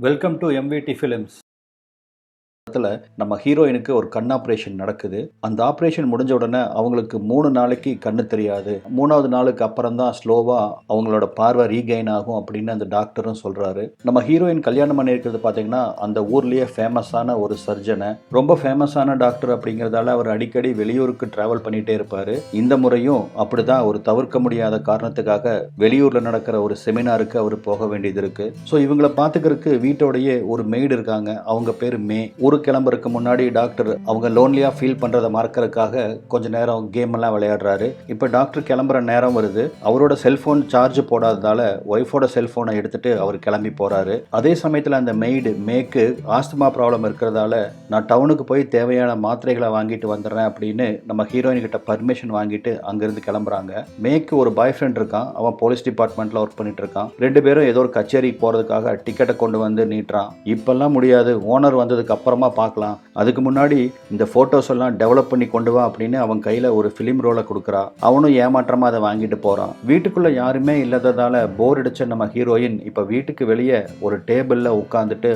Welcome to MVD films. நம்ம ஹீரோயினுக்கு ஒரு கண் ஆப்ரேஷன் நடக்குது. அந்த ஆப்ரேஷன் முடிஞ்ச உடனே அவங்களுக்கு 3 நாளைக்கு கண்ணு தெரியாது. 3வது நாளுக்கு அப்புறம் தான் ஸ்லோவா அவங்களோட பார்வை ரீகெயின் ஆகும் அப்படின்னு அந்த டாக்டரும் சொல்றாரு. நம்ம ஹீரோயின் கல்யாணம் பண்ணியிருக்கிறது பார்த்தீங்கன்னா அந்த ஊர்லயே ஃபேமஸான ஒரு சர்ஜனை. ரொம்ப ஃபேமஸான டாக்டர் அப்படிங்கிறதால அவர் அடிக்கடி வெளியூருக்கு டிராவல் பண்ணிட்டே இருப்பாரு. இந்த முறையும் அப்படிதான் ஒரு தவிர்க்க முடியாத காரணத்துக்காக வெளியூர்ல நடக்கிற ஒரு செமினாருக்கு அவர் போக வேண்டியது இருக்கு. ஸோ இவங்களை பார்த்துக்கிறதுக்கு வீட்டோடையே ஒரு மெய்டு இருக்காங்க. அவங்க பேர் மே. கிளம்புறதுக்கு முன்னாடி டாக்டர் அவங்க லோன்லியா ஃபீல் பண்றதை மறக்கிறதுக்காக கொஞ்ச நேரம் கேம் எல்லாம் விளையாடுறாரு. இப்போ டாக்டர் கிளம்புற நேரம் வருது. அவரோட செல்போன் சார்ஜ் போடாததால ஒய்ஃபோட செல்போனை எடுத்துட்டு அவர் கிளம்பி போறாரு. அதே சமயத்தில் அந்த மெய்டு மேக்கு ஆஸ்துமா ப்ராப்ளம் இருக்கிறதால நான் டவுனுக்கு போய் தேவையான மாத்திரைகளை வாங்கிட்டு வந்துடுறேன் அப்படின்னு நம்ம ஹீரோயின் கிட்ட பர்மிஷன் வாங்கிட்டு அங்கிருந்து கிளம்புறாங்க. மேக்கு ஒரு பாய் ஃப்ரெண்ட் இருக்கான். அவன் போலீஸ் டிபார்ட்மெண்ட்ல ஒர்க் பண்ணிட்டு இருக்கான். 2 பேரும் ஏதோ ஒரு கச்சேரிக்கு போறதுக்காக டிக்கெட்டை கொண்டு வந்து நீட்டுறான். இப்பெல்லாம் முடியாது, ஓனர் வந்ததுக்கு அப்புறமா பார்க்கலாம், அதுக்கு முன்னாடி இந்த போட்டோஸ் எல்லாம் டெவலப் பண்ணி கொண்டு வா அப்படின்னு அவன் கையில ஒரு பிலிம் ரோலை கொடுக்குறா. அவனும் ஏமாற்றமா அதை வாங்கிட்டு போறான். வீட்டுக்குள்ள யாருமே இல்லாததால போர் அடிச்ச நம்ம ஹீரோயின் இப்ப வீட்டுக்கு வெளியே ஒரு டேபிள்ல உட்காந்துட்டு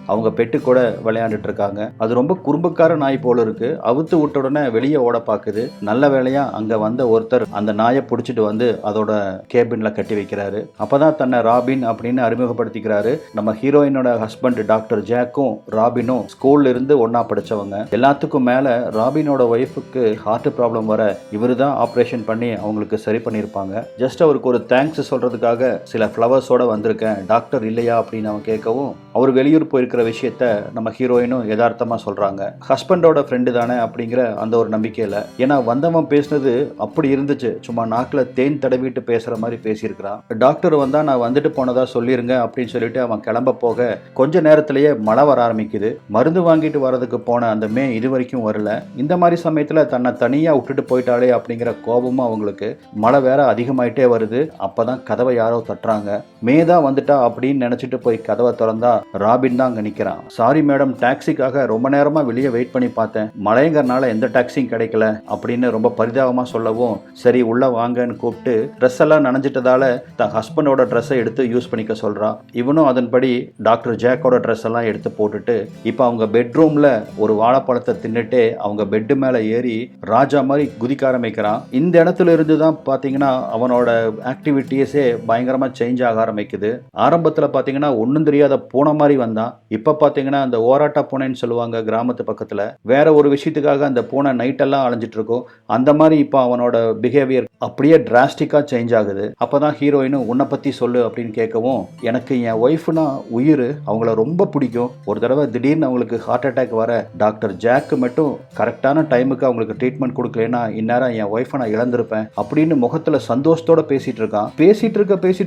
அவங்க பெட்டு கூட விளையாண்டுட்டு இருக்காங்க. அது ரொம்ப குறும்புக்கார நாய் போல இருக்கு. அவுத்து விட்ட உடனே வெளியே ஓட பாக்குது. நல்ல வேளையா அங்க வந்த ஒருத்தர் அந்த நாயை பிடிச்சிட்டு வந்து அதோட கேபின்ல கட்டி வைக்கிறாரு. அப்பதான் தன்னை ராபின் அப்படின்னு அறிமுகப்படுத்திக்கிறாரு. நம்ம ஹீரோயினோட ஹஸ்பண்ட் டாக்டர் ஜாக்கும் ராபினும் ஸ்கூல்ல இருந்து ஒன்னா படிச்சவங்க. எல்லாத்துக்கும் மேல ராபினோட ஒய்ஃபுக்கு ஹார்ட் ப்ராப்ளம் வர இவரு தான் ஆப்ரேஷன் பண்ணி அவங்களுக்கு சரி பண்ணியிருப்பாங்க. ஜஸ்ட் அவருக்கு ஒரு தேங்க்ஸ் சொல்றதுக்காக சில ஃப்ளவர்ஸோட வந்திருக்கேன், டாக்டர் இல்லையா அப்படின்னு அவன் கேட்கவும் அவர் வெளியூர் போயிருக்கிற விஷயத்த நம்ம ஹீரோயினும் யதார்த்தமா சொல்றாங்க. ஹஸ்பண்டோட ஃப்ரெண்டு தானே அப்படிங்கிற அந்த ஒரு நம்பிக்கையில. ஏன்னா வந்தவன் பேசினது அப்படி இருந்துச்சு, சும்மா நாக்கில் தேன் தடவிட்டு பேசுற மாதிரி பேசியிருக்கிறான். டாக்டர் வந்தா நான் வந்துட்டு போனதா சொல்லிருங்க அப்படின்னு சொல்லிட்டு அவன் கிளம்ப போக கொஞ்ச நேரத்திலேயே மழை வர ஆரம்பிக்குது. மருந்து வாங்கிட்டு வரதுக்கு போன அந்த மே இது வரைக்கும் வரல. இந்த மாதிரி சமயத்துல தன்னை தனியா விட்டுட்டு போயிட்டாலே அப்படிங்கிற கோபமும் அவங்களுக்கு. மழை வேற அதிகமாயிட்டே வருது. அப்பதான் கதவை யாரோ தட்டுறாங்க. மே தான் வந்துட்டா அப்படின்னு நினைச்சிட்டு போய் கதவை திறந்தா ராபின் தான் அங்க நிக்கிறான். சாரி மேடம், டாக்ஸிக்காக ரொம்ப நேரமா வெளியே வெயிட் பண்ணி பார்த்தேன், மழைங்கிறனால எந்த டாக்ஸியும் கிடைக்கல அப்படின்னு ரொம்ப பரிதாபமா சொல்லவும் சரி உள்ள வாங்கன்னு கூப்பிட்டு ட்ரெஸ் எல்லாம் நனைஞ்சிட்டதால தன் ஹஸ்பண்டோட ட்ரெஸ்ஸை எடுத்து யூஸ் பண்ணிக்க சொல்றான். இவனும் அதன்படி டாக்டர் ஜாக்கோட ட்ரெஸ் எல்லாம் எடுத்து போட்டுட்டு இப்போ அவங்க பெட்ரூம்ல ஒரு வாழைப்பழத்தை தின்னுட்டு அவங்க பெட்டு மேல ஏறி ராஜா மாதிரி குதிக்க ஆரம்பிக்கிறான். இந்த இடத்துல இருந்து தான் பாத்தீங்கன்னா அவனோட ஆக்டிவிட்டிஸே பயங்கரமா சேஞ்ச் ஆக ஆரம்பிக்குது. ஆரம்பத்துல பாத்தீங்கன்னா ஒன்னும் தெரியாத பூனை மாதிரி வந்தான். இப்ப பாத்தீங்கன்னா அந்த ஓராட்டா பூனைன்னு சொல்லுவாங்க கிராமத்து பக்கத்துல, வேற ஒரு விஷயத்துக்காக அந்த பூனை நைட் எல்லாம் அலைஞ்சிட்டு இருக்கும். அந்த மாதிரி இப்போ அவனோட பிஹேவியர் அப்படியே டிராஸ்டிக்கா சேஞ்ச் ஆகுது. அப்பதான் ஹீரோயினும் உன்னை பத்தி சொல்லு அப்படின்னு கேட்கவும் எனக்கு என் ஒய்ஃப்னா உயிர், அவங்கள ரொம்ப பிடிக்கும். ஒரு தடவை திடீர்னு அவங்களுக்கு ஹார்ட் அட்டாக் வர டாக்டர் ஜாக்கு மட்டும் கரெக்டான டைமுக்கு அவங்களுக்கு ட்ரீட்மெண்ட் கொடுக்கலன்னா இந்நேரம் என் ஒய்ஃபை நான் இழந்திருப்பேன் அப்படின்னு முகத்துல சந்தோஷத்தோட பேசிட்டு இருக்கான். பேசிட்டு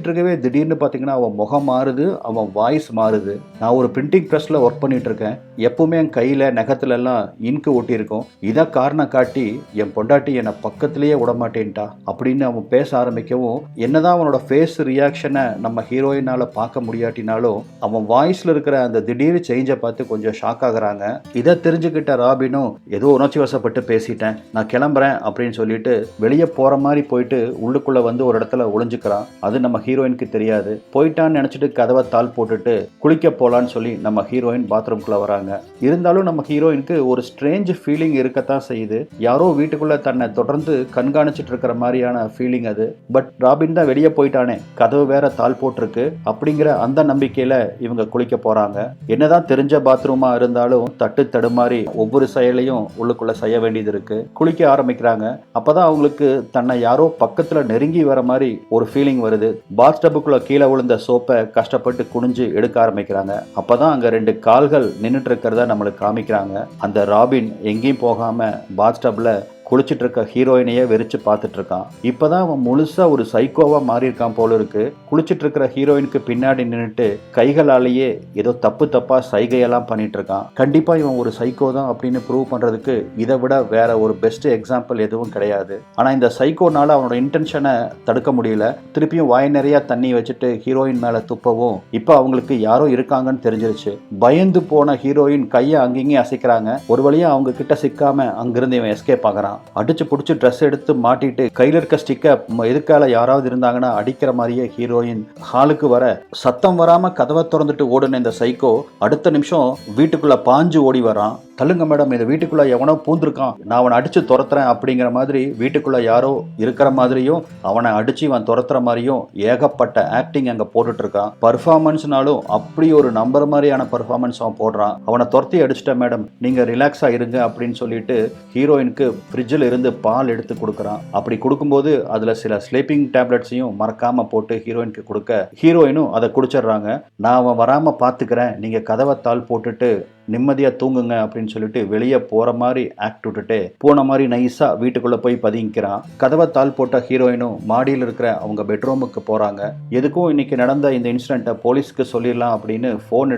இருக்கவே திடீர்னு பாத்தீங்கன்னா அவன் முகம் மாறுது, அவன் வாய்ஸ் மாறுது. நான் ஒரு பிரிண்டிங் பிரஸ்ல ஒர்க் பண்ணிட்டு இருக்கேன். எப்பவுமே என் கையில நகத்துல எல்லாம் இன்கு ஒட்டி இருக்கும். இதை காரணம் காட்டி என் பொண்டாட்டி என்னை பக்கத்திலேயே விடமாட்டேன்ட்டா அப்படின்னு அவன் பேச ஆரம்பிக்கவும் என்னதான் அவனோட ஃபேஸ் ரியாக்ஷனை நம்ம ஹீரோயினால பார்க்க முடியாட்டினாலும் அவன் வாய்ஸ்ல இருக்கிற அந்த திடீர் சேஞ்சை பார்த்து கொஞ்சம் ஷாக் ஆகுறாங்க. இதை தெரிஞ்சுக்கிட்ட ராபினும் ஏதோ உணர்ச்சி வசப்பட்டு பேசிட்டேன், நான் கிளம்புறேன் அப்படின்னு சொல்லிட்டு வெளியே போற மாதிரி போயிட்டு உள்ளுக்குள்ள வந்து ஒரு இடத்துல ஒளிஞ்சுக்கிறான். அது நம்ம ஹீரோயினுக்கு தெரியாது. போயிட்டான்னு நினைச்சிட்டு கதவை தாள் போட்டுட்டு குளிக்க போலான்னு சொல்லி நம்ம ஹீரோயின் பாத்ரூம்குள்ள வராங்க. இருந்தாலும் நம்ம ஹீரோயினுக்கு ஒரு ஸ்ட்ரேஞ்ச் ஃபீலிங் இருக்கத்தான் செய்யுது. யாரோ வீட்டுக்குள்ள தன்னை தொடர்ந்து கண்காணிச்சிட்டு இருக்கிற மாதிரியான ஃபீலிங் அது. பட் ராபின் தான் வெளியே போயிட்டானே, கதவு வேற தாள் போட்டிருக்கு அப்படிங்கிற அந்த நம்பிக்கையில இவங்க குளிக்க போறாங்க. என்னதான் தெரிஞ்ச பாத்ரூமா இருந்தாலும் தட்டு தடுமாறி ஒவ்வொரு செயலையும் உள்ளுக்குள்ள செய்ய வேண்டியது இருக்கு. குளிக்க ஆரம்பிக்கிறாங்க. அப்பதான் அவங்களுக்கு தன்னை யாரோ பக்கத்துல நெருங்கி வர மாதிரி ஒரு ஃபீலிங் வருது. பாத் டப்புக்குள்ள கீழே விழுந்த சோப்பை கஷ்டப்பட்டு குனிஞ்சு எடுக்க ஆரம்பிக்கிறாங்க. அப்பதான் அங்க 2 கால்கள் நின்றுட்டு இருக்கிறத நம்மளுக்கு காமிக்கிறாங்க. அந்த ராபின் எங்கேயும் போகாம பாத் டப்ல குளிச்சுட்டு இருக்க ஹீரோயினையே வெறிச்சு பார்த்துட்டு இருக்கான். இப்பதான் அவன் முழுசா ஒரு சைக்கோவா மாறி இருக்கான் போல இருக்கு. குளிச்சுட்டு இருக்கிற ஹீரோயினுக்கு பின்னாடி நின்றுட்டு கைகளாலேயே ஏதோ தப்பா சைகையெல்லாம் பண்ணிட்டு இருக்கான். கண்டிப்பா இவன் ஒரு சைக்கோ தான் அப்படின்னு ப்ரூவ் பண்றதுக்கு இதை விட வேற ஒரு பெஸ்ட் எக்ஸாம்பிள் எதுவும் கிடையாது. ஆனா இந்த சைக்கோனால அவனோட இன்டென்ஷனை தடுக்க முடியல. திருப்பியும் வாய் நிறைய தண்ணி வச்சுட்டு ஹீரோயின் மேல துப்பவும் இப்ப அவங்களுக்கு யாரோ இருக்காங்கன்னு தெரிஞ்சிருச்சு. பயந்து போன ஹீரோயின் கையை அங்கேயும் அசைக்கிறாங்க. ஒரு வழியா அவங்க கிட்ட சிக்காம அங்கிருந்து இவன் எஸ்கேப் ஆகிறான். ஆரம்பிக்கிறான். அடிச்சு பிடிச்சி ட்ரெஸ் எடுத்து மாட்டிட்டு கையில் இருக்க ஸ்டிக்கை எதுக்கால யாராவது இருந்தாங்கன்னா அடிக்கிற மாதிரியே ஹீரோயின் ஹாலுக்கு வர, சத்தம் வராம கதவை திறந்துட்டு ஓடுன இந்த சைக்கோ அடுத்த நிமிஷம் வீட்டுக்குள்ள பாஞ்சு ஓடி வரான். தள்ளுங்க மேடம், இந்த வீட்டுக்குள்ள எவனோ பூந்திருக்கான், நான் அவனை அடிச்சு துரத்துறேன் அப்படிங்கிற மாதிரி வீட்டுக்குள்ள யாரோ இருக்கிற மாதிரியும் அவனை அடிச்சு இவன் துரத்துற மாதிரியும் ஏகப்பட்ட ஆக்டிங் அங்க போட்டுட்டு இருக்கான். பர்ஃபார்மன்ஸ்னாலும் அப்படி ஒரு நம்பர் மாதிரியான பர்ஃபார்மன்ஸ் அவன் போடுறான். அவனை துரத்தி அடிச்சிட்டேன் மேடம், நீங்க ரிலாக்ஸா இருங்க அப்படின்னு சொல்லிட்டு ஹீரோயினுக்கு ஃப்ரிட்ஜில் இருந்து பால் எடுத்து கொடுக்குறான். அப்படி கொடுக்கும்போது அதுல சில ஸ்லீப்பிங் டேப்லெட்ஸையும் மறக்காம போட்டு ஹீரோயினுக்கு கொடுக்க ஹீரோயினும் அதை குடிச்சிடுறாங்க. நான் அவன் வராம பாத்துக்கிறேன், நீங்க கதவை தாள் போட்டுட்டு நிம்மதியா தூங்குங்க அப்படின்னு சொல்லிட்டு வெளியே போற மாதிரி ஆக்ட் விட்டுட்டு போன மாதிரி நைஸா வீட்டுக்குள்ள போய் பதுங்கிக்கிறான். கதவை தாள் போட்ட ஹீரோயினும் மாடியில் இருக்கிற அவங்க பெட்ரூமுக்கு போறாங்க. எதுக்கும் இன்னைக்கு நடந்த இந்த இன்சிடென்ட்டை போலீஸ்க்கு சொல்லிடலாம் அப்படின்னு ஃபோன்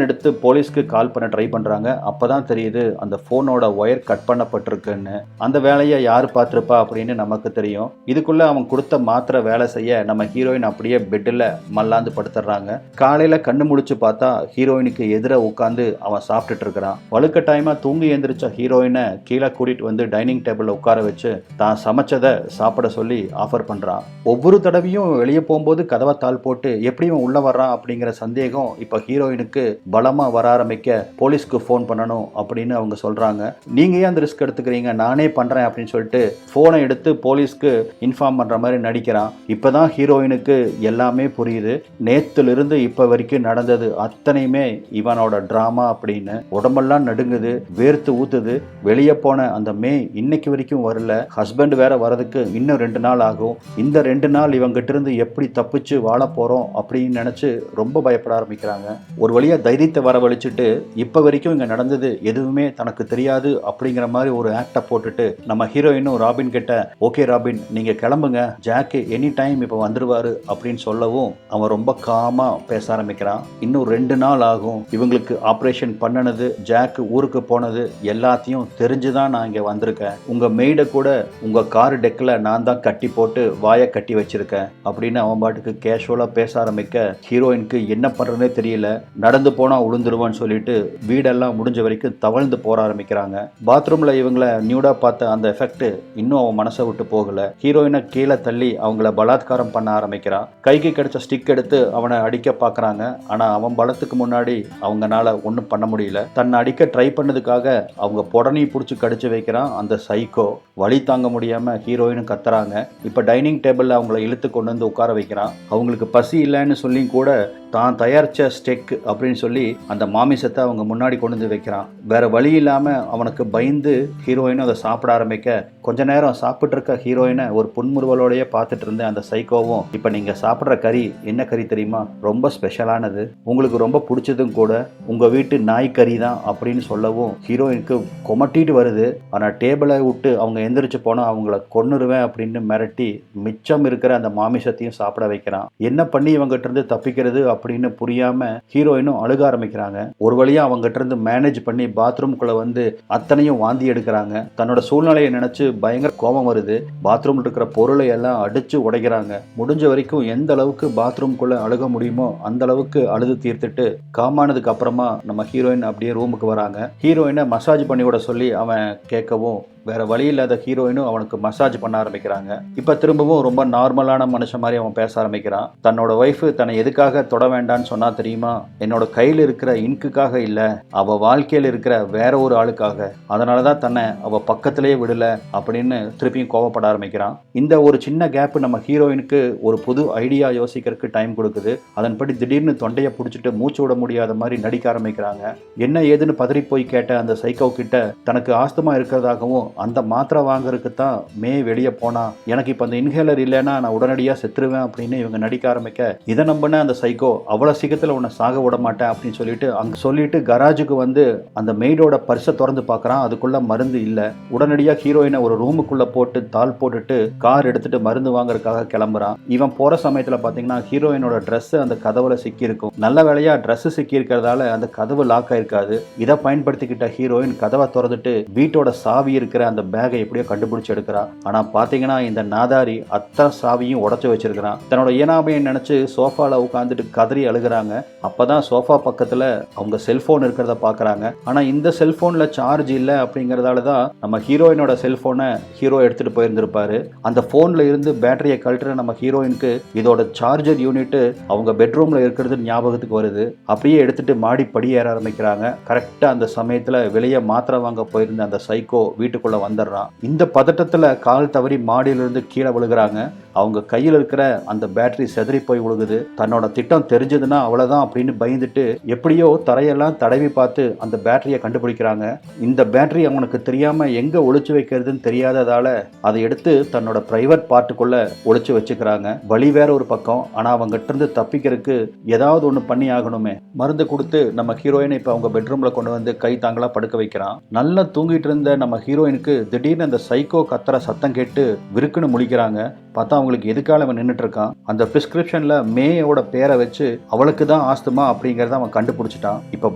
எடுத்து போலீஸ்க்கு கால் பண்ண ட்ரை பண்றாங்க. அப்பதான் தெரியுது அந்த ஃபோனோட ஒயர் கட் பண்ணப்பட்டிருக்குன்னு. அந்த வேலையை யார் பார்த்துருப்பா அப்படின்னு நமக்கு தெரியும். இதுக்குள்ள அவன் கொடுத்த மாத்திரை வேலை செய்ய நம்ம ஹீரோயின் அப்படியே பெட்டில் மல்லாந்து படுத்துறாங்க. காலையில கண்ணு முழிச்சு பார்த்தா ஹீரோயினுக்கு எதிர உட்காந்து அவன் சாப்பிட்டுட்டு இருக்கிறான். வலுக்கட்டாயமா தூங்கி எந்திரிச்ச ஹீரோயினை கீழே கூட்டிட்டு வந்து டைனிங் டேபிள்ல உட்கார வச்சு தான் சமைச்சதை சாப்பிட சொல்லி ஆஃபர் பண்றான். ஒவ்வொரு தடவையும் வெளியே போகும்போது கதவை தாள் போட்டு எப்படி இவன் உள்ள வர்றான் அப்படிங்கிற சந்தேகம் இப்ப ஹீரோயினுக்கு பலமா வர ஆரம்பிக்க போலீஸ்க்கு ஃபோன் பண்ணணும் அப்படின்னு அவங்க சொல்றாங்க. நீங்க ஏன் அந்த ரிஸ்க் எடுத்துக்கிறீங்க, நானே பண்றேன் அப்படின்னு சொல்லிட்டு போனை எடுத்து போலீஸ்க்கு இன்ஃபார்ம் பண்ற மாதிரி நடிக்கிறான். இப்பதான் ஹீரோயினுக்கு எல்லாமே புரியுது. நேத்துல இருந்து இப்ப வரைக்கும் நடந்தது அத்தனையுமே இவனோட டிராமா அப்படின்னு. உடம்பெல்லாம் நடுங்குது, வேர்த்து ஊத்துது. வெளியே போன அந்த மே இன்னைக்கு வரைக்கும் வரல. ஹஸ்பண்ட் வேற வரதுக்கு இன்னும் 2 நாள் ஆகும். இந்த 2 நாள் இவங்கிட்ட இருந்து எப்படி தப்பிச்சு வாழ போறோம் அப்படின்னு நினைச்சு ரொம்ப பயப்பட ஆரம்பிக்கிறாங்க. ஒரு வழியா தைரியத்தை வரவழைச்சிட்டு இப்ப வரைக்கும் இங்க நடந்தது எதுவுமே தனக்கு தெரியாது அப்படிங்கிற மாதிரி ஒரு ஆக்ட போட்டுட்டு நம்ம ஹீரோயினும் ராபின் கிட்ட, ஓகே ராபின் நீங்க கிளம்புங்க, ஜாக் எனி டைம் இப்ப வந்துருவாரு அப்படின்னு சொல்லவும் அவன் ரொம்ப காமா பேச ஆரம்பிக்கிறான். இன்னும் 2 நாள் ஆகும், இவங்களுக்கு ஆபரேஷன் பண்ணனது, ஜாக் ஊருக்கு போனது எல்லாத்தையும் தெரிஞ்சுதான் நான் இங்க வந்திருக்கேன். உங்க மெய்ட கூட உங்க கார் டெக்ல நான் தான் கட்டி போட்டு வாயை கட்டி வச்சிருக்கேன் அப்படின்னு அவன் பாட்டுக்கு கேஷுவலா பேச ஆரம்பிக்க ஹீரோயினுக்கு என்ன பண்றதுனே தெரியல. நடந்து போனா உளுந்துருவான்னு சொல்லிட்டு வீடெல்லாம் முடிஞ்ச வரைக்கும் தவழ்ந்து போற ஆரம்பிக்கிறாங்க. பாத்ரூம்ல இவங்களை நியூடா பார்த்த அந்த எஃபெக்ட் இன்னும் அவன் மனசை விட்டு போகல. ஹீரோயினை கீழே தள்ளி அவங்கள பலாத்காரம் பண்ண ஆரம்பிக்கிறான். கைக்கு கிடைச்ச ஸ்டிக் எடுத்து அவனை அடிக்க பாக்குறாங்க. ஆனா அவன் பலத்துக்கு முன்னாடி அவங்கனால ஒன்றும் பண்ண முடியல. தன்னை அடிக்க ட்ரை பண்ணதுக்காக அவங்க புடனி பிடிச்சி கடிச்சு வைக்கிறான் அந்த சைக்கோ. வலி தாங்க முடியாம ஹீரோயினும் கத்துறாங்க. இப்ப டைனிங் டேபிள்ல அவங்கள இழுத்து கொண்டு வந்து உட்கார வைக்கிறான். அவங்களுக்கு பசி இல்லைன்னு சொல்லி கூட தான் தயாரிச்ச ஸ்டெக் அப்படின்னு சொல்லி அந்த மாமிசத்தை அவங்க முன்னாடி கொண்டு வந்து வைக்கிறான். வேற வழி இல்லாம அவனுக்கு பயந்து ஹீரோயினும் அதை சாப்பிட ஆரம்பிக்க கொஞ்ச நேரம் சாப்பிட்டு இருக்க ஹீரோயினை ஒரு புன்முறுவலோடய பார்த்துட்டு இருந்த அந்த சைக்கோவும், இப்ப நீங்க சாப்பிட்ற கறி என்ன கறி தெரியுமா, ரொம்ப ஸ்பெஷலானது, உங்களுக்கு ரொம்ப பிடிச்சதும் கூட, உங்க வீட்டு நாய் கறி தான் அப்படின்னு சொல்லவும் ஹீரோயினுக்கு கொமட்டிட்டு வருது. ஆனா டேபிளை விட்டு அவங்க எந்திரிச்சு போனா அவங்கள கொன்னுருவேன் அப்படின்னு மிரட்டி மிச்சம் இருக்கிற அந்த மாமிசத்தையும் சாப்பிட வைக்கிறான். என்ன பண்ணி இவங்கிட்ட இருந்து தப்பிக்கிறது அப்படின்னு புரியாம ஹீரோயினும் அழுக ஆரம்பிக்கிறாங்க. ஒரு வழியா அவங்ககிட்ட இருந்து மேனேஜ் பண்ணி பாத்ரூம்குள்ள வந்து அத்தனையும் வாந்தி எடுக்கிறாங்க. தன்னோட சூழ்நிலையை நினைச்சு பயங்கர கோபம் வருது. பாத்ரூம்ல இருக்கிற பொருளை எல்லாம் அடிச்சு உடைக்கிறாங்க. முடிஞ்ச வரைக்கும் எந்த அளவுக்கு பாத்ரூம்குள்ள அழுக முடியுமோ அந்த அளவுக்கு அழுது தீர்த்துட்டு காமானதுக்கு அப்புறமா நம்ம ஹீரோயின் அப்படியே ரூமுக்கு வராங்க. ஹீரோயினை மசாஜ் பண்ணி விட சொல்லி அவன் கேட்கவும் வேற வழி இல்லாத ஹீரோயினும் அவனுக்கு மசாஜ் பண்ண ஆரம்பிக்கிறாங்க. இப்ப திரும்பவும் ரொம்ப நார்மலான மனுஷன் மாதிரி அவன் பேச ஆரம்பிக்கிறான். தன்னோட ஒய்ஃப் தன்னை எதுக்காக தொட வேண்டான்னு சொன்னா தெரியுமா, என்னோட கையில் இருக்கிற இன்க்குக்காக இல்ல, அவ வாழ்க்கையில் இருக்கிற வேற ஒரு ஆளுக்காக, அதனாலதான் தன்னை அவ பக்கத்திலேயே விடல அப்படின்னு திருப்பியும் கோவப்பட ஆரம்பிக்கிறான். இந்த ஒரு சின்ன கேப் நம்ம ஹீரோயினுக்கு ஒரு புது ஐடியா யோசிக்கிறதுக்கு டைம் கொடுக்குது. அதன்படி திடீர்னு தொண்டையை பிடிச்சிட்டு மூச்சு விட முடியாத மாதிரி நடிக்க ஆரம்பிக்கிறாங்க. என்ன ஏதுன்னு பதறி போய் கேட்ட அந்த சைக்கோ கிட்ட தனக்கு ஆஸ்துமா இருக்கிறதாகவும் அந்த மாத்திரை வாங்குறதுக்கு தான் மே வெளியே போனா, எனக்கு இப்ப அந்த இன்ஹேலர் இல்லைன்னா நான் உடனடியா செத்துருவேன் அப்படின்னு இவங்க நடிக்க ஆரம்பிக்க, இதை நம்பின அந்த சைக்கோ அவ்வளவு சீக்கிரத்துல உன்னை சாக விட மாட்டேன் அப்படின்னு சொல்லிட்டு அங்க சொல்லிட்டு கராஜுக்கு வந்து அந்த மெய்டோட பர்ஸை திறந்து பார்க்கறான். அதுக்குள்ள மருந்து இல்ல. உடனடியா ஹீரோயினை ஒரு ரூமுக்குள்ள போட்டு தாள் போட்டுட்டு கார் எடுத்துட்டு மருந்து வாங்குறதுக்காக கிளம்புறான். இவன் போற சமயத்துல பாத்தீங்கன்னா ஹீரோயினோட ட்ரெஸ் அந்த கதவுல சிக்கி இருக்கும். நல்ல வேளையா ட்ரெஸ் சிக்கி இருக்கிறதால அந்த கதவு லாக் ஆயிருக்காது. இதை பயன்படுத்திக்கிட்ட ஹீரோயின் கதவை திறந்துட்டு வீட்டோட சாவி இருக்கிற இருக்கிற அந்த பேகை எப்படியோ கண்டுபிடிச்சு எடுக்கிறா. ஆனா பாத்தீங்கன்னா இந்த நாதாரி அத்தனை சாவியும் உடைச்சு வச்சிருக்கிறான். தன்னோட இயனாமையை நினைச்சு சோஃபால உட்காந்துட்டு கதறி அழுகுறாங்க. அப்பதான் சோஃபா பக்கத்துல அவங்க செல்போன் இருக்கிறத பாக்குறாங்க. ஆனா இந்த செல்போன்ல சார்ஜ் இல்ல அப்படிங்கறதால தான் நம்ம ஹீரோயினோட செல்போனை ஹீரோ எடுத்துட்டு போயிருந்திருப்பாரு. அந்த போன்ல இருந்து பேட்டரியை கழட்டுற நம்ம ஹீரோயினுக்கு இதோட சார்ஜர் யூனிட் அவங்க பெட்ரூம்ல இருக்கிறது ஞாபகத்துக்கு வருது. அப்படியே எடுத்துட்டு மாடி படி ஏற ஆரம்பிக்கிறாங்க. கரெக்டா அந்த சமயத்துல வெளியே மாத்திரை வாங்க போயிருந்த அந்த சைக்கோ வீட்டுக்குள்ள வந்துடுறான். இந்த பதட்டத்துல கால் தவறி மாடியிலிருந்து கீழே விழுகிறாங்க. அவங்க கையில் இருக்கிற அந்த பேட்டரி செதறி போய் விழுகுது. தன்னோட திட்டம் தெரிஞ்சதுன்னா அவ்வளவுதான் அப்படின்னு பயந்துட்டு எப்படியோ தரையெல்லாம் தடவி பார்த்து அந்த பேட்டரியை கண்டுபிடிக்கிறாங்க. இந்த பேட்டரி அவனுக்கு தெரியாம எங்க ஒளிச்சு வைக்கிறதுன்னு தெரியாததால அதை எடுத்து தன்னோட பிரைவேட் பார்ட்டுக்குள்ள ஒளிச்சு வச்சுக்கிறாங்க. வழி வேற ஒரு பக்கம். ஆனா அவங்ககிட்ட இருந்து தப்பிக்கிறதுக்கு ஏதாவது ஒண்ணு பண்ணி ஆகணுமே. மருந்து கொடுத்து நம்ம ஹீரோயினை இப்ப அவங்க பெட்ரூம்ல கொண்டு வந்து கை தாங்களா படுக்க வைக்கிறான். நல்லா தூங்கிட்டு இருந்த நம்ம ஹீரோயினுக்கு திடீர்னு அந்த சைக்கோ கத்துற சத்தம் கேட்டு விருக்குன்னு முழிக்கிறாங்க. பார்த்தா அவங்களுக்கு எதுக்காக அவன் நின்றுட்டு இருக்கான். அந்த பிரிஸ்கிரிப்ஷன்ல மேயோட பேரை வச்சு அவளுக்கு தான் ஆஸ்துமா அப்படிங்கறத அவன் கண்டுபிடிச்சிட்டான். இப்ப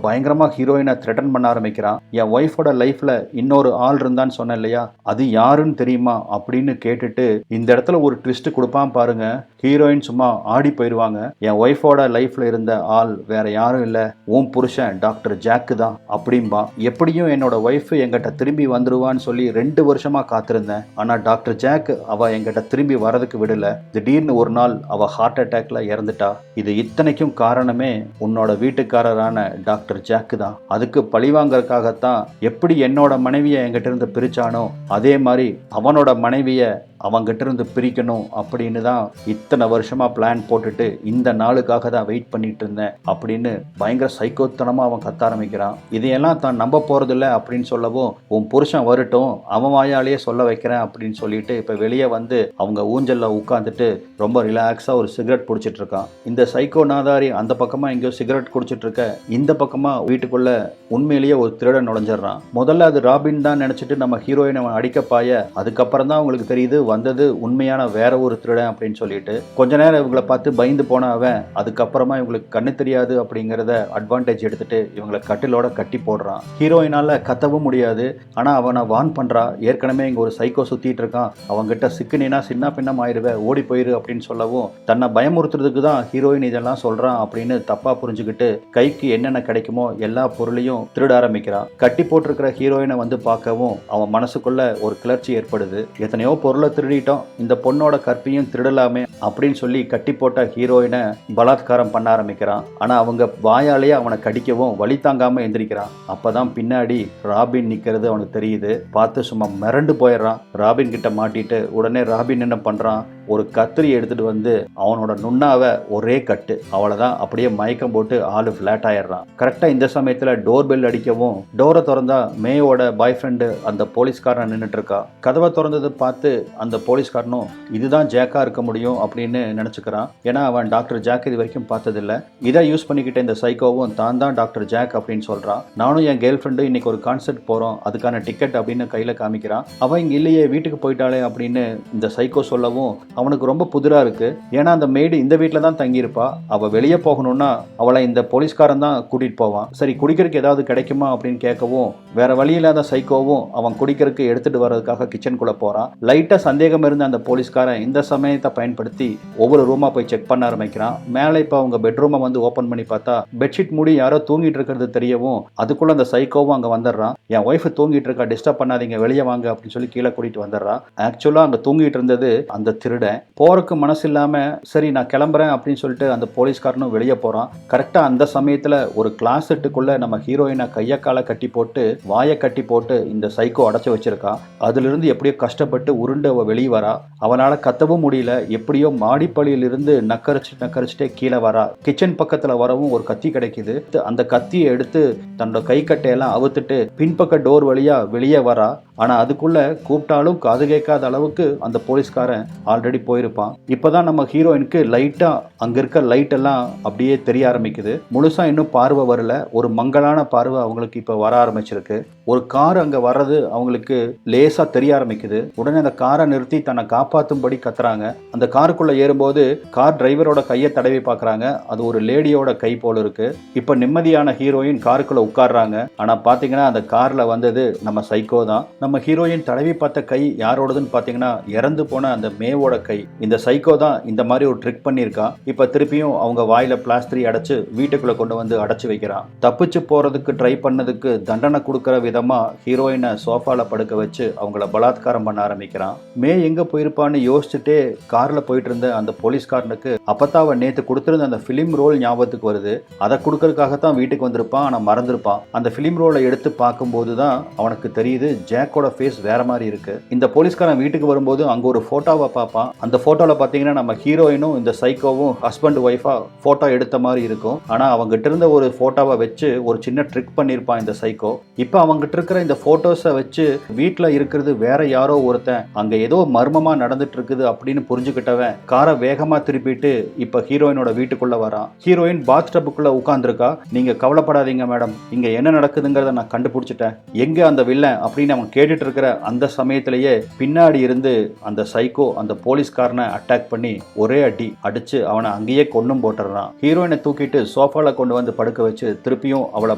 பயங்கரமா ஹீரோயினை த்ரெட்டன் பண்ண ஆரம்பிக்கிறான். என் ஒய்ஃபோட லைஃப்ல இன்னொரு ஆள் இருந்தான்னு சொன்னேன் இல்லையா, அது யாருன்னு தெரியுமா அப்படின்னு கேட்டுட்டு இந்த இடத்துல ஒரு ட்விஸ்ட் கொடுப்பான் பாருங்க. ஹீரோயின் சும்மா ஆடி போயிருவாங்க. என் ஒய்ஃபோட லைஃப்ல இருந்த ஆள் வேற யாரும் இல்ல, உன் புருஷன் டாக்டர் ஜாக்கு தான் அப்படின்பா. எப்படியும் என்னோட ஒய்ஃப் எங்கிட்ட திரும்பி வந்துருவான்னு சொல்லி 2 வருஷமா காத்திருந்தேன். ஆனா டாக்டர் ஜாக் அவ எங்கிட்ட திரும்பி வரதுக்கு விடல. திடீர்னு ஒரு நாள் அவ ஹார்ட் அட்டாக்ல இறந்துட்டா. இது இத்தனைக்கும் காரணமே உன்னோட வீட்டுக்காரரான டாக்டர் ஜாக்கு தான். அதுக்கு பழிவாங்கறதுக்காகத்தான் எப்படி என்னோட மனைவியை என்கிட்ட இருந்து பிரிச்சானோ அதே மாதிரி அவனோட மனைவியை அவங்கிட்ட இருந்து பிரிக்கணும் அப்படின்னு தான் இத்தனை வருஷமா பிளான் போட்டுட்டு இந்த நாளுக்காக தான் வெயிட் பண்ணிட்டு இருந்தேன் அப்படின்னு பயங்கர சைக்கோத்தனமா அவன் கத்த ஆரம்பிக்கிறான். இதையெல்லாம் தான் நம்ப போறதில்ல அப்படின்னு சொல்லவும் உன் புருஷன் வரட்டும் அவன் வாயாலேயே சொல்ல வைக்கிறேன் அப்படின்னு சொல்லிட்டு இப்ப வெளியே வந்து அவங்க ஊஞ்சல்ல உட்காந்துட்டு ரொம்ப ரிலாக்ஸா ஒரு சிகரெட் பிடிச்சிட்டு இருக்கான். இந்த சைக்கோ நாதாரி அந்த பக்கமா எங்கேயோ சிகரெட் குடிச்சிட்டு இருக்க இந்த பக்கமா வீட்டுக்குள்ள உண்மையிலேயே ஒரு திருடன் நுழைஞ்சிடறான். முதல்ல அது ராபின் தான் நினைச்சிட்டு நம்ம ஹீரோயின் அவன் அடிக்க பாய அதுக்கப்புறம் தான் அவங்களுக்கு தெரியுது வந்தது உண்மையான வேற ஒரு திருடன் அப்படின்னு சொல்லிட்டு கொஞ்ச நேரம் இவங்களை பார்த்து பயந்து போன அவன் அதுக்கப்புறமா இவங்களுக்கு கண்ணு தெரியாது அப்படிங்கறத அட்வான்டேஜ் எடுத்துட்டு இவங்களை கட்டிலோட கட்டி போடுறான். ஹீரோயினால கத்தவும் முடியாது. ஆனா அவனை வான் பண்றா, ஏற்கனவே இங்க ஒரு சைக்கோ சுத்திட்டு இருக்கான், அவங்கிட்ட சிக்கினா சின்ன பின்னம் ஆயிடுவே, ஓடி போயிரு அப்படின்னு சொல்லவும் தன்னை பயமுறுத்துறதுக்கு தான் ஹீரோயின் இதெல்லாம் சொல்றான் அப்படின்னு தப்பா புரிஞ்சுக்கிட்டு கைக்கு என்னென்ன கிடைக்குமோ எல்லா பொருளையும் திருட ஆரம்பிக்கிறான். கட்டி போட்டிருக்கிற ஹீரோயினை வந்து பார்க்கவும் அவன் மனசுக்குள்ள ஒரு கிளர்ச்சி ஏற்படுது. எத்தனையோ பொருளை திருடிட்டோம், இந்த பொண்ணோட கற்பியும் திருடலாமே அப்படின்னு சொல்லி கட்டி போட்ட ஹீரோயினை பலாத்காரம் பண்ண ஆரம்பிக்கிறான். ஆனா அவங்க வாயாலேயே அவனை கடிக்கவும் வலி தாங்காம எந்திரிக்கிறான். அப்பதான் பின்னாடி ராபின் நிக்கிறது அவனுக்கு தெரியுது. பார்த்து சும்மா மிரண்டு போயிடுறான். ராபின் கிட்ட மாட்டிட்டு உடனே ராபின் என்ன பண்றான், ஒரு கத்திரி எடுத்துட்டு வந்து அவனோட நுண்ணாவை ஒரே கட்டு, அவ்வளவுதான், அப்படியே மயக்கம் போட்டு ஆளு பிளாட் ஆயிடுறான். கரெக்டா இந்த சமயத்துல டோர் பெல் அடிக்கவும் டோரை திறந்தா மேயோட பாய் ஃப்ரெண்டு அந்த போலீஸ்காரன் நின்றுட்டு இருக்கா. கதவை திறந்தது பார்த்து அந்த போலீஸ்காரனும் இதுதான் ஜாக்கா இருக்க முடியும் அப்படின்னு நினைச்சுக்கிறான். ஏன்னா அவன் டாக்டர் ஜாக் இது வரைக்கும் பார்த்ததில்ல. இதை யூஸ் பண்ணிக்கிட்ட இந்த சைக்கோவும் தான் தான் டாக்டர் ஜாக் அப்படின்னு சொல்றான். நானும் என் கேர்ள் ஃப்ரெண்டு இன்னைக்கு ஒரு கான்சர்ட் போறோம், அதுக்கான டிக்கெட் அப்படின்னு கையில காமிக்கிறான். அவன் இங்க இல்லையே, வீட்டுக்கு போயிட்டாளே அப்படின்னு இந்த சைக்கோ சொல்லவும் அவனுக்கு ரொம்ப புதிரா இருக்கு. ஏன்னா அந்த மேடு இந்த வீட்டில் தான் தங்கியிருப்பா. அவ வெளியே போகணும்னா அவளை இந்த போலீஸ்காரன் தான் கூட்டிட்டு போவான். சரி குடிக்கிறதுக்கு ஏதாவது கிடைக்குமா அப்படின்னு கேட்கவும் வேற வழி இல்லாத சைக்கோவும் அவன் குடிக்கிறதுக்கு எடுத்துட்டு வர்றதுக்காக கிச்சனுக்குள்ள போறான். லைட்டா சந்தேகம் இருந்த அந்த போலீஸ்காரன் இந்த சமயத்தை பயன்படுத்தி ஒவ்வொரு ரூமா போய் செக் பண்ண ஆரம்பிக்கிறான். மேலே இப்போ அவங்க பெட்ரூமை வந்து ஓப்பன் பண்ணி பார்த்தா பெட்ஷீட் மூடி யாரோ தூங்கிட்டு இருக்கிறது தெரியவும் அதுக்குள்ள அந்த சைக்கோவும் அங்க வந்துடுறான். என் ஒய்ஃப் தூங்கிட்டு இருக்கா, டிஸ்டர்ப் பண்ணாதீங்க, வெளியே வாங்க அப்படின்னு சொல்லி கீழே கூட்டிட்டு வந்துடுறான். ஆக்சுவலா அங்க தூங்கிட்டு இருந்தது அந்த திருடன். போறதுக்கு மனசு இல்லாம சரி நான் கிளம்புறேன் அப்படின்னு சொல்லிட்டு அந்த போலீஸ்காரனும் வெளியே போறான். கரெக்டா அந்த சமயத்துல ஒரு கிளாஸ் செட்டுக்குள்ள நம்ம ஹீரோயினை கைய காலை கட்டி போட்டு வாயை கட்டி போட்டு இந்த சைக்கோ அடைச்சு வச்சிருக்கான். அதுல இருந்து எப்படியோ கஷ்டப்பட்டு உருண்டு அவ வெளியே வரா. அவனால கத்தவும் முடியல. எப்படியோ மாடிப்பள்ளியில இருந்து நக்கரிச்சுட்டே கீழே வரா. கிச்சன் பக்கத்துல வரவும் ஒரு கத்தி கிடைக்குது. அந்த கத்தியை எடுத்து தன்னோட கை கட்டையெல்லாம் அவுத்துட்டு பின்பக்க டோர் வழியா வெளியே வரா. ஆனா அதுக்குள்ள கூப்பிட்டாலும் காது கேட்காத அளவுக்கு அந்த போலீஸ்காரன் ஆல்ரெடி போயிருப்பான். இப்பதான் நம்ம ஹீரோயினுக்கு லைட்டா அங்க இருக்க லைட் எல்லாம் அப்படியே தெரிய ஆரம்பிக்குது. முழுசா இன்னும் பார்வை வரல, ஒரு மங்கலான பார்வை அவங்களுக்கு இப்ப வர ஆரம்பிச்சிருக்கு. ஒரு கார் அங்க வர்றது அவங்களுக்கு லேசா தெரிய ஆரம்பிக்குது. உடனே அந்த காரை நிறுத்தி தன்னை காப்பாத்தும்படி கத்துறாங்க. அந்த காருக்குள்ள ஏறும்போது கார் டிரைவரோட கையை தடவி பாக்குறாங்க. அது ஒரு லேடியோட கை போல இருக்கு. இப்ப நிம்மதியான ஹீரோயின் காருக்குள்ள உட்கார்றாங்க. ஆனா பாத்தீங்கன்னா அந்த கார்ல வந்தது நம்ம சைக்கோ தான். நம்ம ஹீரோயின் தடவி பார்த்த கை யாரோடதுன்னு பார்த்தீங்கன்னா இறந்து போன அந்த மேவோட கை. இந்த சைக்கோ தான் இந்த மாதிரி ஒரு ட்ரிக் பண்ணியிருக்கான். இப்போ திருப்பியும் அவங்க வாயில பிளாஸ்டரி அடைச்சு வீட்டுக்குள்ள கொண்டு வந்து அடைச்சு வைக்கிறான். தப்பிச்சு போறதுக்கு ட்ரை பண்ணதுக்கு தண்டனை கொடுக்குற விதமா ஹீரோயினை சோஃபால படுக்க வச்சு அவங்கள பலாத்காரம் பண்ண ஆரம்பிக்கிறான். மே எங்க போயிருப்பான்னு யோசிச்சுட்டே கார்ல போயிட்டு இருந்த அந்த போலீஸ்காரனுக்கு அப்பதான் அவன் நேற்று கொடுத்திருந்த அந்த பிலிம் ரோல் ஞாபகத்துக்கு வருது. அதை கொடுக்கறதுக்காகத்தான் வீட்டுக்கு வந்திருப்பான், ஆனா மறந்துருப்பான். அந்த பிலிம் ரோலை எடுத்து பார்க்கும்போது தான் அவனுக்கு தெரியுது ஜாக்கோட ஃபேஸ் வேற மாதிரி இருக்கு. இந்த போலீஸ்காரன் வீட்டுக்கு வரும்போது அங்க ஒரு போட்டோவை பார்ப்பான். அந்த போட்டோல பாத்தீங்கன்னா நம்ம ஹீரோயினும் இந்த சைக்கோவும் ஹஸ்பண்ட் ஒய்ஃபா போட்டோ எடுத்த மாதிரி இருக்கும். ஆனா அவங்க கிட்ட இருந்த ஒரு போட்டோவை வச்சு ஒரு சின்ன ட்ரிக் பண்ணிருப்பான் இந்த சைக்கோ. இப்ப அவங்க கிட்ட இருக்கிற இந்த போட்டோஸை வச்சு வீட்டுல இருக்கிறது வேற யாரோ ஒருத்தன், அங்க ஏதோ மர்மமா நடந்துட்டு இருக்குது அப்படின்னு புரிஞ்சுக்கிட்டவன் காரை வேகமா திருப்பிட்டு இப்ப ஹீரோயினோட வீட்டுக்குள்ள வரான். ஹீரோயின் பாத் டப்புக்குள்ள உட்கார்ந்துருக்கா. நீங்க கவலைப்படாதீங்க மேடம், இங்க என்ன நடக்குதுங்கிறத நான் கண்டுபிடிச்சிட்டேன், எங்க அந்த வில்லன் அப்படின்னு அவன் கேட்டுட்டு இருக்கிற அந்த சமயத்திலேயே பின்னாடி இருந்து அந்த சைக்கோ அந்த போலீஸ்காரனை அட்டாக் பண்ணி ஒரே அடி அடிச்சு அவனை அங்கேயே கொன்னும் போட்டுறான். ஹீரோயினை தூக்கிட்டு சோஃபால கொண்டு வந்து படுக்க வச்சு திருப்பியும் அவளை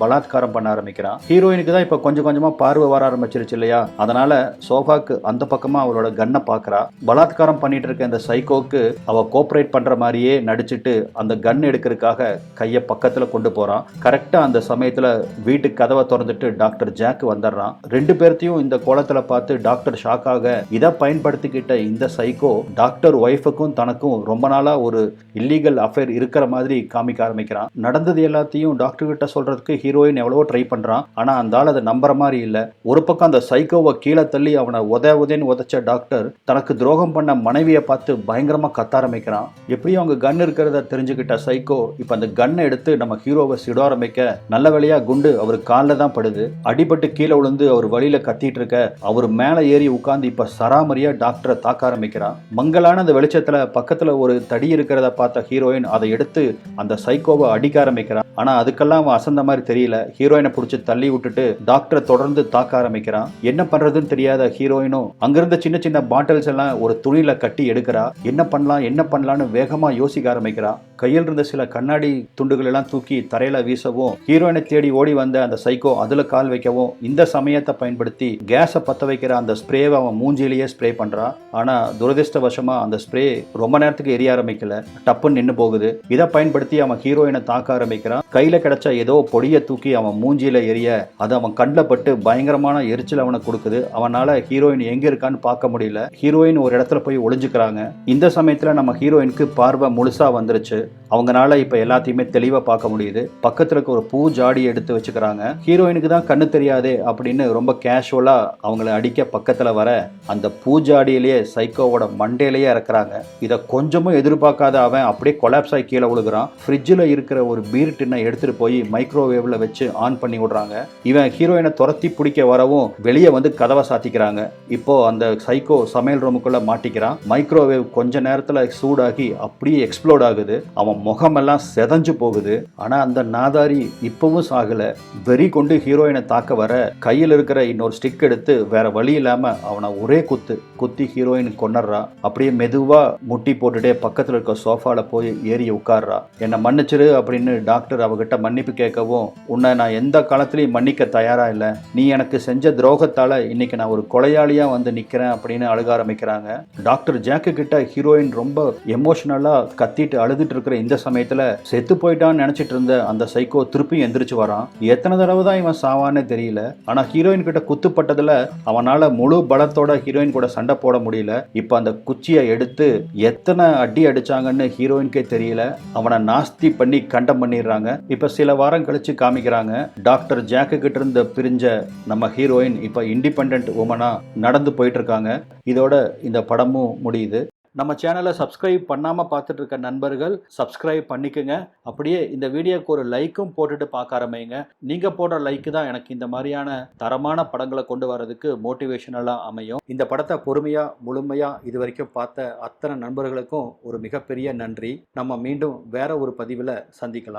பலாத்காரம் பண்ண ஆரம்பிக்கிறான். ஹீரோயினுக்கு தான் இப்ப கொஞ்சம் கொஞ்சமா பார்வை வர ஆரம்பிச்சிருச்சு இல்லையா, அதனால சோஃபாக்கு அந்த பக்கமா அவளோட கன்னை பாக்குறா. பலாத்காரம் பண்ணிட்டு இருக்க இந்த சைக்கோக்கு அவ கோஆபரேட் பண்ற மாதிரியே நடிச்சிட்டு அந்த கன் எடுக்கிறதுக்காக கையை பக்கத்துல கொண்டு போறான். கரெக்டா அந்த சமயத்துல வீட்டு கதவை திறந்துட்டு டாக்டர் ஜாக் வந்துடுறான். ரெண்டு பேர்த்தையும் இந்த கோலத்துல பார்த்து டாக்டர் ஷாக்காக இதை பயன்படுத்திக்கிட்ட இந்த சைக்கோ டாக்டர் ஒய்ஃபுக்கும் தனக்கும் ரொம்ப நாளா ஒரு இல்லீகல் அஃபேர் இருக்கிற மாதிரி காமிக்க ஆரம்பிக்கிறான். நடந்தது எல்லாத்தையும் டாக்டர் கிட்ட சொல்றதுக்கு ஹீரோயின் எவ்வளவோ ட்ரை பண்றான். ஆனா அந்த ஆள் அதை நம்புற மாதிரி இல்ல. ஒரு பக்கம் அந்த சைக்கோவை கீழே தள்ளி அவனை உதன்னு உதைச்ச டாக்டர் தனக்கு துரோகம் பண்ண மனைவியை பார்த்து பயங்கரமா கத்த ஆரம்பிக்கிறான். எப்படியும் அவங்க கன் இருக்கிறத தெரிஞ்சுக்கிட்ட சைக்கோ இப்ப அந்த கன்னை எடுத்து நம்ம ஹீரோவை சுட ஆரம்பிக்க நல்ல வேளையா குண்டு அவர் காலில் தான் படுது. அடிபட்டு கீழே விழுந்து அவர் வழியில கத்திட்டு இருக்க அவர் மேல ஏறி உட்கார்ந்து இப்ப சராமரியா டாக்டரை தாக்க ஆரம்பிக்கிறான். மங்கலான அந்த வெளிச்சத்துல பக்கத்துல ஒரு தடி இருக்கிறத பார்த்த ஹீரோயின் அதை எடுத்து அந்த சைக்கோவை அடிக்க ஆரம்பிக்கிறான். ஆனா அதுக்கெல்லாம் அவன் அசந்த மாதிரி தெரியல. ஹீரோயினை பிடிச்சி தள்ளி விட்டுட்டு டாக்டரை தொடர்ந்து தாக்க ஆரம்பிக்கிறான். என்ன பண்றதுன்னு தெரியாத ஹீரோயினும் அங்கிருந்த சின்ன சின்ன பாட்டில்ஸ் எல்லாம் ஒரு துணியில கட்டி எடுக்கிறா. என்ன பண்ணலாம்னு வேகமா யோசிக்க ஆரம்பிக்கிறா. கையில் இருந்த சில கண்ணாடி துண்டுகள் எல்லாம் தூக்கி தரையில வீசவும் ஹீரோயினை தேடி ஓடி வந்த அந்த சைக்கோ அதுல கால் வைக்கவும் இந்த சமயத்தை பயன்படுத்தி கேஸை பத்த வைக்கிற அந்த ஸ்ப்ரேவை அவன் மூஞ்சிலேயே ஸ்ப்ரே பண்றான். ஆனா துரதிருஷ்டவசமா அந்த ஸ்ப்ரே ரொம்ப நேரத்துக்கு எரிய ஆரம்பிக்கல, டப்புன்னு நின்று போகுது. இதை பயன்படுத்தி அவன் ஹீரோயினை தாக்க ஆரம்பிக்கிறான். கையில கிடைச்ச ஏதோ பொடியை தூக்கி அவன் மூஞ்சியில எரிய அது அவன் கண்ணில் பட்டு பயங்கரமான எரிச்சல் அவனை கொடுக்குது. அவனால ஹீரோயின் எங்க இருக்கான்னு பார்க்க முடியல. ஹீரோயின் ஒரு இடத்துல போய் ஒளிஞ்சுக்கிறாங்க. இந்த சமயத்துல நம்ம ஹீரோயினுக்கு பார்வை முழுசா வந்துருச்சு. அவங்கனால இப்ப எல்லாத்தையுமே தெளிவா பார்க்க முடியுது. பக்கத்துல இருக்க ஒரு பூ ஜாடி எடுத்து வச்சுக்கிறாங்க. ஹீரோயினுக்கு தான் கண்ணு தெரியாதே அப்படின்னு ரொம்ப கேஷுவலா அவங்கள அடிக்க பக்கத்துல வர அந்த பூஜாடியிலேயே சைக்கோவோட மண்டையிலேயே இறக்குறாங்க. இதை கொஞ்சமும் எதிர்பார்க்காத அவன் அப்படியே கொலாப்ஸ் ஆகி கீழே விழுகிறான். ஃப்ரிட்ஜில் இருக்கிற ஒரு பீர் டின்னை எடுத்துட்டு போய் மைக்ரோவேவ்ல வச்சு ஆன் பண்ணி விடுறாங்க. இவன் ஹீரோயினை துரத்தி பிடிக்க வரவும் வெளியே வந்து கதவை சாத்திக்கிறாங்க. இப்போ அந்த சைக்கோ சமையல் ரூமுக்குள்ள மாட்டிக்கிறான். மைக்ரோவேவ் கொஞ்ச நேரத்துல சூடாகி அப்படியே எக்ஸ்ப்ளோட் ஆகுது. அவன் முகமெல்லாம் செதஞ்சு போகுது. ஆனா அந்த நாதாரி இப்பவும் சாகல. வெறி கொண்டு ஹீரோயினை தாக்க வர கையில் இருக்கிற இன்னொரு ஸ்டிக் எடுத்து வேற வழி இல்லாம அவனை ஒரே குத்தி ஹீரோயின் கொன்னறா. அப்படியே மெதுவா முட்டி போட்டுட்டே பக்கத்துல இருக்க சோஃபால போய் ஏறி உட்கார்றா. என்னை மன்னிச்சிரு அப்படின்னு டாக்டர் அவகிட்ட மன்னிப்பு கேட்கவும் உன்னை நான் எந்த காலத்திலையும் மன்னிக்க தயாரா இல்ல, நீ எனக்கு செஞ்ச துரோகத்தால இன்னைக்கு நான் ஒரு கொலையாளியா வந்து நிக்கிறேன் அப்படின்னு அழுக ஆரம்பிக்கிறாங்க. டாக்டர் ஜாக்கு கிட்ட ஹீரோயின் ரொம்ப எமோஷனலா கத்திட்டு அழுதுட்டு இருக்கிற இந்த சமயத்துல செத்து போயிட்டான்னு நினைச்சிட்டு இருந்த அந்த சைக்கோ திருப்பி எந்திரிச்சு வரான். எத்தனை தடவை தான் இவன் சாவான்னு தெரியல. ஆனா ஹீரோயின் கிட்ட குத்துப்பட்டதுல அவனால முழு பலத்தோட ஹீரோயின் கூட சண்டை போட முடியல. இப்ப அந்த குச்சியை எடுத்து எத்தனை அடி அடிச்சாங்கன்னு ஹீரோயின்கே தெரியல. அவனை நாஸ்தி பண்ணி கண்டம் பண்ணிடுறாங்க. இப்ப சில வாரம் கழிச்சு காமிக்கிறாங்க. டாக்டர் ஜாக்கு கிட்ட இருந்து பிரிஞ்ச நம்ம ஹீரோயின் இப்ப இண்டிபெண்டன்ட் உமனா நடந்து போயிட்டு இருக்காங்க. இதோட இந்த படமும் முடியுது. நம்ம சேனலை சப்ஸ்கிரைப் பண்ணாமல் பார்த்துட்டு இருக்க நண்பர்கள் சப்ஸ்கிரைப் பண்ணிக்கோங்க. அப்படியே இந்த வீடியோக்கு ஒரு லைக்கும் போட்டுட்டு பார்க்க ஆரம்பிங்க. நீங்கள் போடுற லைக்கு தான் எனக்கு இந்த மாதிரியான தரமான படங்களை கொண்டு வரதுக்கு மோட்டிவேஷனலாக அமையும். இந்த படத்தை பொறுமையாக முழுமையாக இது வரைக்கும் பார்த்த அத்தனை நண்பர்களுக்கும் ஒரு மிகப்பெரிய நன்றி. நம்ம மீண்டும் வேற ஒரு பதிவில் சந்திக்கலாம்.